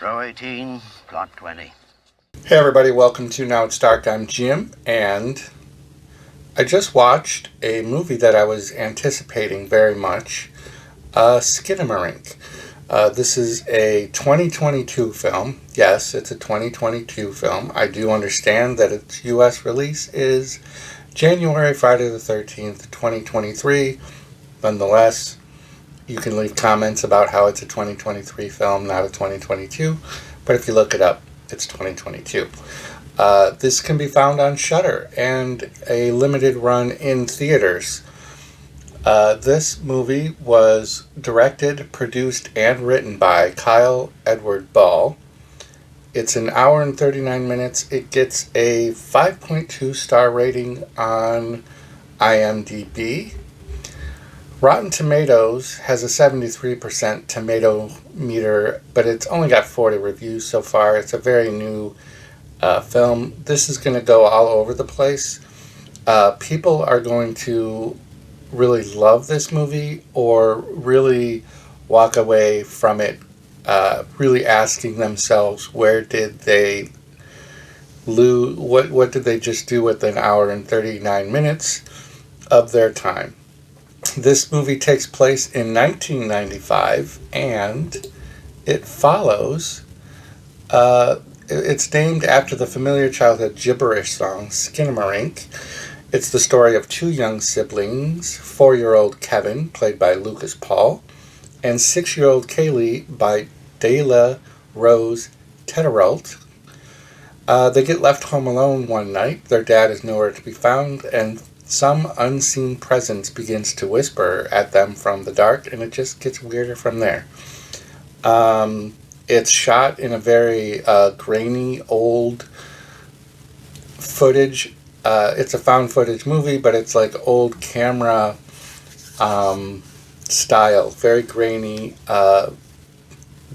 Row 18, plot 20. Hey everybody, welcome to Now It's Dark. I'm Jim, and I just watched a movie that I was anticipating very much, Skinamarink. This is a 2022 film. Yes, it's a 2022 film. I do understand that its US release is January, Friday the 13th, 2023. Nonetheless, you can leave comments about how it's a 2023 film, not a 2022. But if you look it up, it's 2022. This can be found on Shudder and a limited run in theaters. This movie was directed, produced, and written by Kyle Edward Ball. It's an hour and 39 minutes. It gets a 5.2 star rating on IMDb. Rotten Tomatoes has a 73% tomato meter, but it's only got 40 reviews so far. It's a very new film. This is going to go all over the place. People are going to really love this movie or really walk away from it really asking themselves, where did they lose, what did they just do with an hour and 39 minutes of their time? This movie takes place in 1995, and it follows, it's named after the familiar childhood gibberish song, Skinamarink. It's the story of two young siblings, 4-year-old Kevin, played by Lucas Paul, and 6-year-old Kaylee by Dela Rose Tedderalt. They get left home alone one night. Their dad is nowhere to be found, and some unseen presence begins to whisper at them from the dark, and it just gets weirder from there. It's shot in a very grainy, old footage. It's a found footage movie, but it's like old camera style. Very grainy,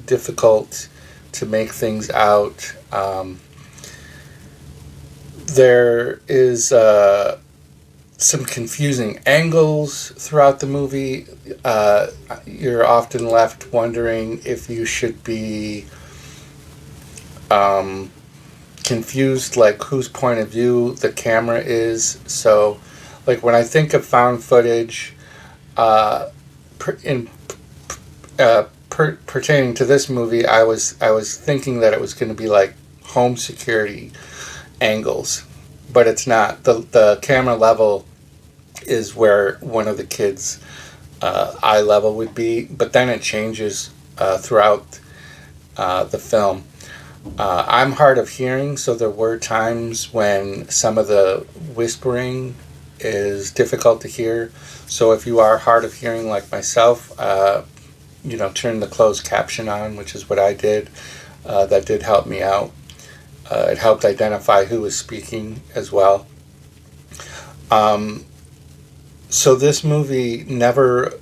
difficult to make things out. There is some confusing angles throughout the movie. You're often left wondering if you should be confused, like whose point of view the camera is. So, like when I think of found footage, pertaining to this movie, I was thinking that it was going to be like home security angles, but it's not. The camera level is where one of the kids' eye level would be, but then it changes throughout the film. I'm hard of hearing, so there were times when some of the whispering is difficult to hear. So if you are hard of hearing like myself, turn the closed caption on, which is what I did. That did help me out. It helped identify who was speaking as well. So this movie never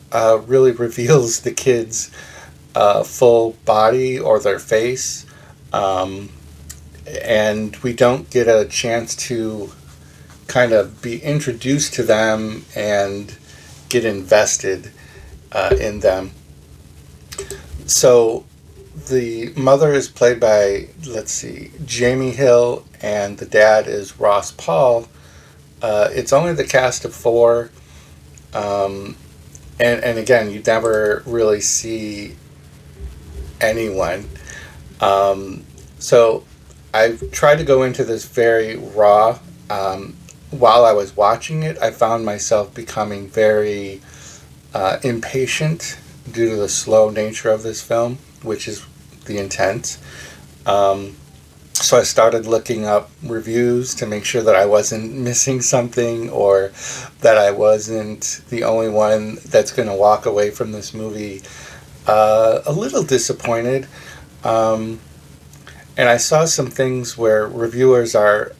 really reveals the kids' full body or their face. And we don't get a chance to kind of be introduced to them and get invested in them. So the mother is played by, Jaime Hill, and the dad is Ross Paul. It's only the cast of 4. And again, you never really see anyone. So I tried to go into this very raw. While I was watching it, I found myself becoming very impatient due to the slow nature of this film, which is the intent. So I started looking up reviews to make sure that I wasn't missing something, or that I wasn't the only one that's going to walk away from this movie a little disappointed. And I saw some things where reviewers are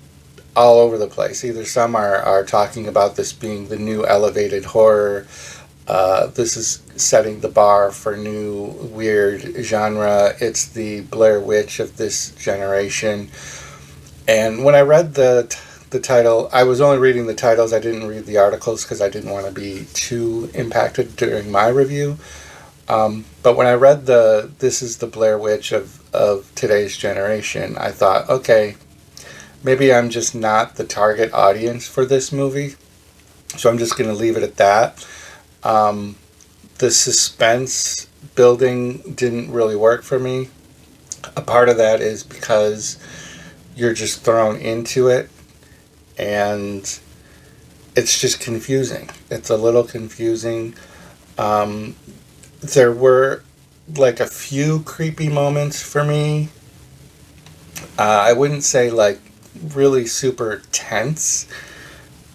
all over the place. Either some are talking about this being the new elevated horror. This is setting the bar for new weird genre. It's the Blair Witch of this generation. And when I read the title, I was only reading the titles. I didn't read the articles because I didn't want to be too impacted during my review. But when I read this is the Blair Witch of today's generation, I thought, okay, maybe I'm just not the target audience for this movie. So I'm just going to leave it at that. The suspense building didn't really work for me. A part of that is because you're just thrown into it and it's just confusing. It's a little confusing. There were like a few creepy moments for me. I wouldn't say like really super tense.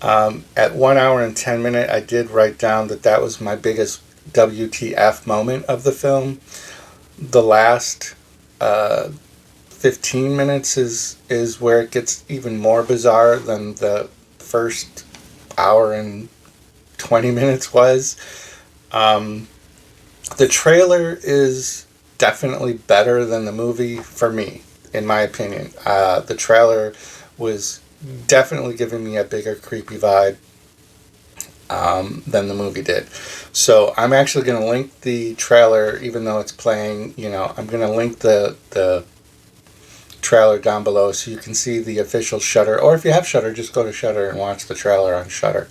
At 1 hour and 10 minutes, I did write down that was my biggest WTF moment of the film. The last 15 minutes is where it gets even more bizarre than the first hour and 20 minutes was. The trailer is definitely better than the movie for me, in my opinion. The trailer was definitely giving me a bigger creepy vibe than the movie did. So I'm actually going to link the trailer, even though it's playing, I'm going to link the trailer down below so you can see the official Shudder. Or if you have Shudder, just go to Shudder and watch the trailer on Shudder.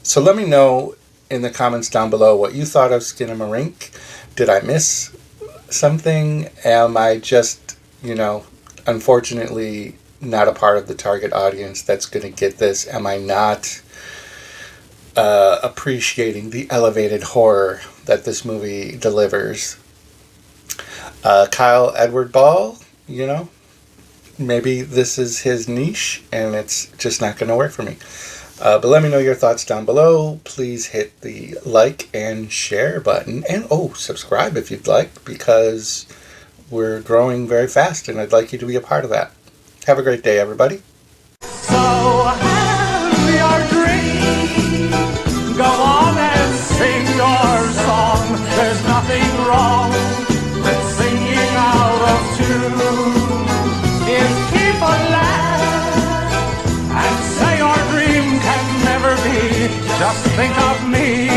So let me know in the comments down below what you thought of Skinamarink. Did I miss something? Am I just, unfortunately not a part of the target audience that's going to get this? Am I not appreciating the elevated horror that this movie delivers? Kyle Edward Ball, maybe this is his niche and it's just not going to work for me. But let me know your thoughts down below. Please hit the like and share button. And subscribe if you'd like, because we're growing very fast and I'd like you to be a part of that. Have a great day, everybody. So have your dream. Go on and sing your song. There's nothing wrong with singing out of tune. If people laugh and say your dream can never be, just think of me.